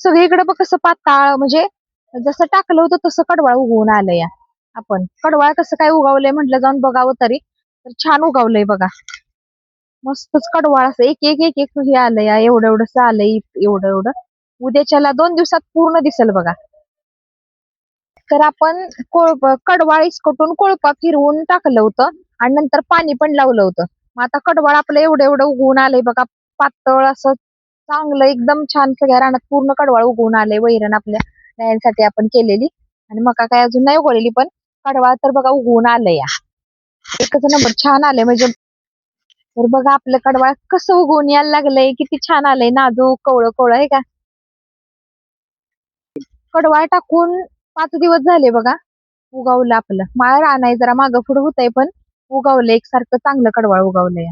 सगळीकडे बघ कसं पाताळ, म्हणजे जसं टाकलं होतं तसं कडवाळ उगवून आलंय या. आपण कडवाळ कसं काय उगवलंय म्हटलं, जाऊन बघावं तरी. तर छान उगवलंय बघा. मस्तच कडवाळ असं एक एक एक एक हे आलंय या. एवढं एवढंच आलंय, एवढं एवढं. उद्याच्याला 2 दिवसात पूर्ण दिसेल बघा. तर आपण कडवाळ इसकटून कोळपा फिरवून टाकलं होतं आणि नंतर पाणी पण लावलं होतं. मग आता कडवाळ आपलं एवढं एवढं उगवून आलंय बघा. पातळ असं चांगलं एकदम छान सगळ्या रानात पूर्ण कडवाळ उगवून आलंय. वैरण आपल्या गायांसाठी आपण केलेली, आणि मका काय अजून नाही उगवलेली, पण कडवाळ तर बघा उगवून आलंय या. एकच नंबर छान आलंय म्हणजे. तर बघा आपलं कडवाळ कसं उगवून यायला लागलंय, किती छान आलंय, नाजूक कवळं कवळं आहे का. कडवाळ टाकून 5 दिवस झाले बघा. उगवलं आपलं माळ रान आहे, जरा मागं पुढं होतंय पण उगवलं एकसारखं चांगलं कडवाळ उगवलंय.